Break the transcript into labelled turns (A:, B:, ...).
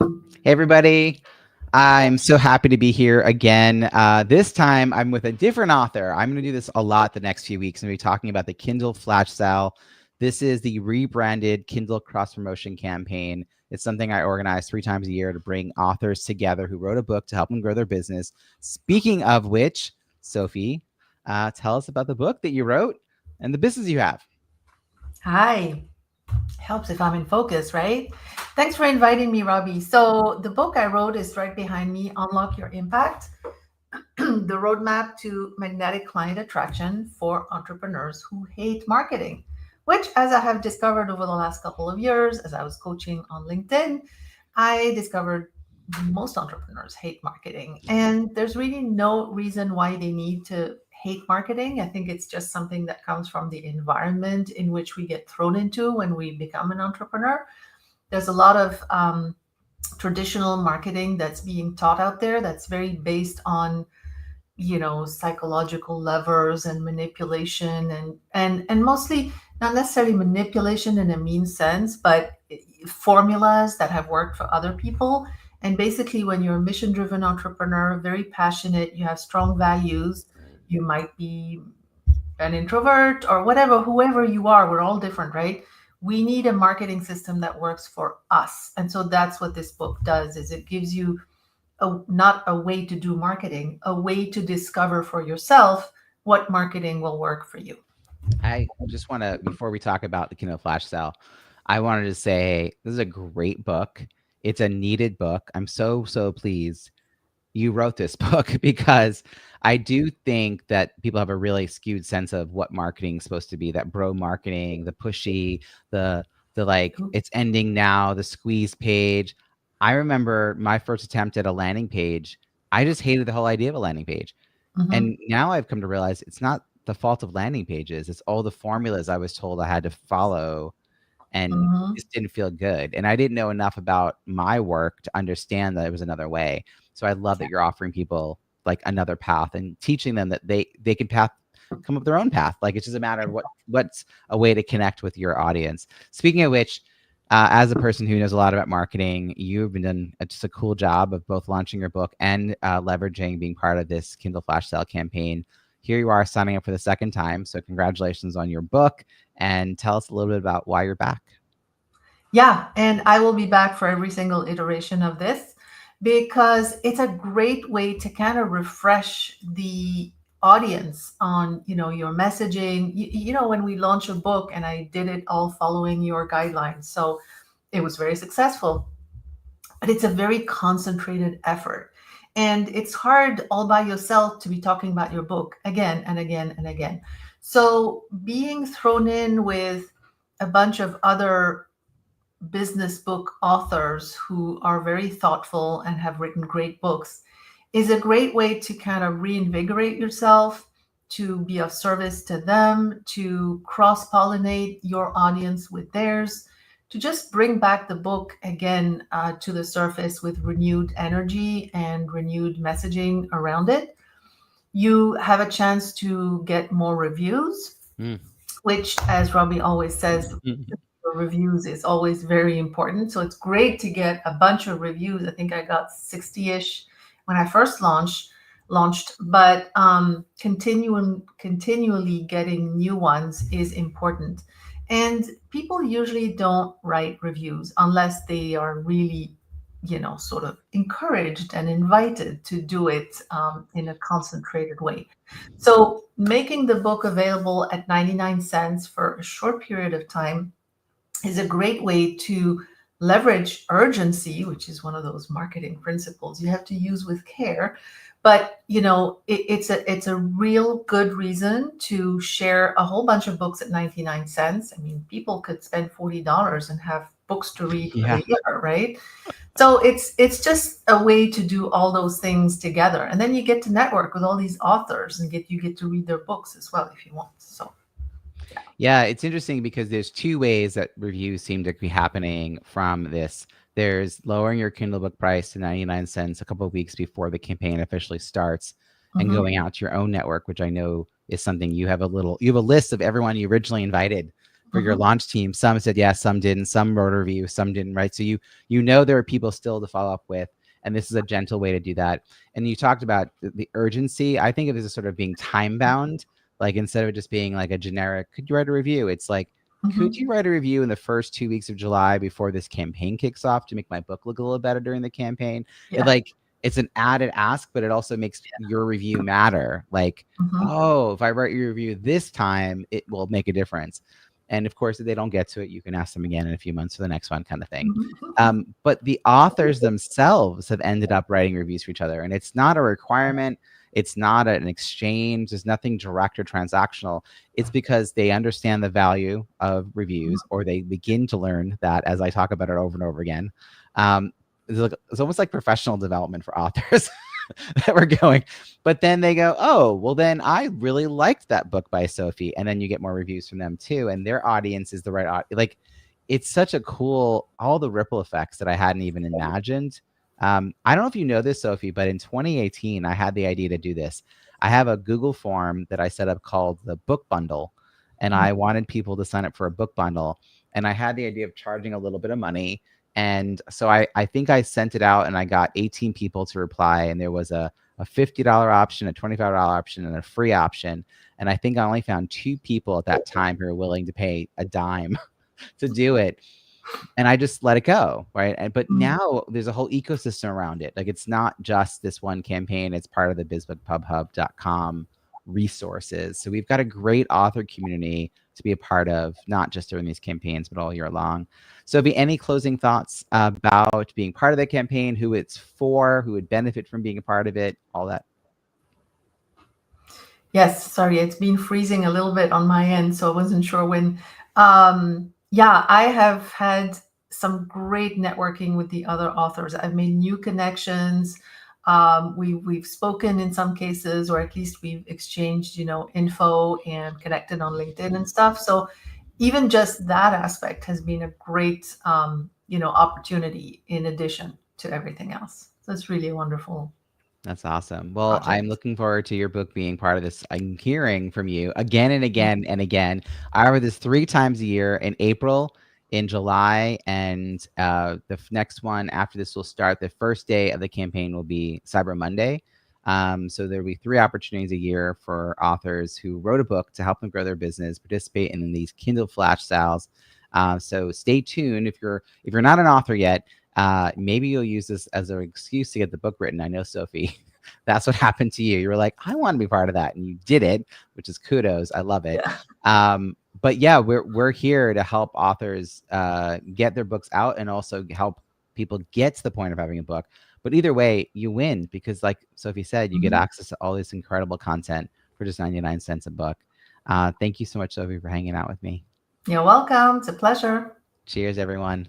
A: Hey, everybody. I'm so happy to be here again. This time I'm with a different author. I'm going to do this a lot the next few weeks. I'm going to be talking about the Kindle Flash Sale. This is the rebranded Kindle cross promotion campaign. It's something I organize 3 times a year to bring authors together who wrote a book to help them grow their business. Speaking of which, Sophie, tell us about the book that you wrote and the business you have.
B: Hi. Helps if I'm in focus, right? Thanks for inviting me, Robbie. So, the book I wrote is right behind me, Unlock Your Impact, the roadmap to magnetic client attraction for entrepreneurs who hate marketing, which, as I have discovered over the last couple of years, as I was coaching on LinkedIn, I discovered most entrepreneurs hate marketing. And there's really no reason why they need to hate marketing. I think it's just something that comes from the environment in which we get thrown into when we become an entrepreneur. There's a lot of traditional marketing that's being taught out there that's very based on psychological levers and manipulation and mostly not necessarily manipulation in a mean sense, but formulas that have worked for other people. And basically, when you're a mission driven entrepreneur, very passionate, you have strong values, you might be an introvert or whatever, whoever you are, we're all different, right? We need a marketing system that works for us. And so that's what this book does, is it gives you not a way to do marketing, a way to discover for yourself what marketing will work for you.
A: I just want to, before we talk about the Kindle Flash Sale, I wanted to say this is a great book. It's a needed book. I'm so pleased you wrote this book because I do think that people have a really skewed sense of what marketing is supposed to be, that bro marketing, the pushy, the like, it's ending now, the squeeze page. I remember my first attempt at a landing page. I just hated the whole idea of a landing page.
B: Mm-hmm.
A: And now I've come to realize it's not the fault of landing pages. It's all the formulas I was told I had to follow and
B: Mm-hmm.
A: just didn't feel good. And I didn't know enough about my work to understand that it was another way. So I love that you're offering people like another path and teaching them that they can come up their own path. Like it's just a matter of what's a way to connect with your audience. Speaking of which, as a person who knows a lot about marketing, you've been done just a cool job of both launching your book and leveraging being part of this Kindle Flash Sale campaign. Here you are signing up for the second time. So congratulations on your book, and tell us a little bit about why you're back.
B: Yeah, and I will be back for every single iteration of this because it's a great way to kind of refresh the audience on, your messaging. When we launch a book, and I did it all following your guidelines. So it was very successful, but it's a very concentrated effort. And it's hard all by yourself to be talking about your book again and again and again. So being thrown in with a bunch of other business book authors who are very thoughtful and have written great books is a great way to kind of reinvigorate yourself, to be of service to them, to cross pollinate your audience with theirs, to just bring back the book again to the surface with renewed energy and renewed messaging around it. You have a chance to get more reviews,
A: Mm.
B: which, as Robbie always says, reviews is always very important. So it's great to get a bunch of reviews. I think I got 60-ish when I first launched, but continually getting new ones is important. And people usually don't write reviews unless they are really, sort of encouraged and invited to do it in a concentrated way. So making the book available at 99 cents for a short period of time is a great way to leverage urgency, which is one of those marketing principles you have to use with care. But it's a real good reason to share a whole bunch of books at 99 cents. I mean, people could spend $40 and have books to read for
A: Yeah.
B: the year, right? So it's just a way to do all those things together. And then you get to network with all these authors and you get to read their books as well if you want. So
A: Yeah, it's interesting because there's 2 ways that reviews seem to be happening from this. There's lowering your Kindle book price to 99 cents a couple of weeks before the campaign officially starts and
B: mhm.
A: going out to your own network, which I know is something you have a list of everyone you originally invited for your
B: Mhm.
A: launch team. Some said yes, some didn't. Some wrote a review, some didn't. Right. So you know there are people still to follow up with, and this is a gentle way to do that. And you talked about the urgency. I think of this as sort of being time bound. Like instead of it just being like a generic, could you write a review? It's like, could
B: Mhm.
A: you write a review in the first 2 weeks of July before this campaign kicks off to make my book look a little better during the campaign? It
B: Yeah.
A: like it's an added ask, but it also makes your review matter. Like,
B: Mhm.
A: oh, if I write your review this time, it will make a difference. And of course, if they don't get to it, you can ask them again in a few months for the next one, kind of thing.
B: Mhm.
A: But the authors themselves have ended up writing reviews for each other, and it's not a requirement. It's not an exchange. There's nothing direct or transactional. It's because they understand the value of reviews, or they begin to learn that as I talk about it over and over again. Um, it's almost like professional development for authors that we're going. But then they go, oh, well, then I really liked that book by Sophie. And then you get more reviews from them too. And their audience is the right audience. Like, it's such a cool, all the ripple effects that I hadn't even imagined. I don't know if you know this, Sophie, but in 2018, I had the idea to do this. I have a Google form that I set up called the book bundle, and I wanted people to sign up for a book bundle. And I had the idea of charging a little bit of money. And so I think I sent it out and I got 18 people to reply. And there was a $50 option, a $25 option, and a free option. And I think I only found 2 people at that time who were willing to pay a dime to do it. And I just let it go, right? And but
B: Mhm.
A: now there's a whole ecosystem around it. Like it's not just this one campaign, it's part of the bizbookpubhub.com resources. So we've got a great author community to be a part of, not just during these campaigns, but all year long. So be any closing thoughts about being part of the campaign, who it's for, who would benefit from being a part of it, all that?
B: Yes, sorry, it's been freezing a little bit on my end, so I wasn't sure when. Yeah, I have had some great networking with the other authors. I've made new connections. We've spoken in some cases, or at least we've exchanged, info and connected on LinkedIn and stuff. So even just that aspect has been a great, opportunity in addition to everything else. So it's really a wonderful
A: That's awesome. Well, I'm
B: project.
A: looking forward to your book being part of this. I'm hearing from you again and
B: Yeah.
A: again and again. I offer this 3 times a year in April, in July, and the next one after this will start. The first day of the campaign will be Cyber Monday. So there'll be 3 opportunities a year for authors who wrote a book to help them grow their business, participate in these Kindle Flash sales. So stay tuned. If you're not an author yet, maybe you'll use this as an excuse to get the book written. I know, Sophie, that's what happened to you. You were like, I want to be part of that, and you did it, which is kudos. I love it.
B: Yeah.
A: But yeah, we're here to help authors get their books out and also help people get to the point of having a book. But either way, you win because, like Sophie said, you get
B: Mhm.
A: access to all this incredible content for just 99 cents a book. Thank you so much, Sophie, for hanging out with me.
B: You're welcome. It's a pleasure.
A: Cheers, everyone.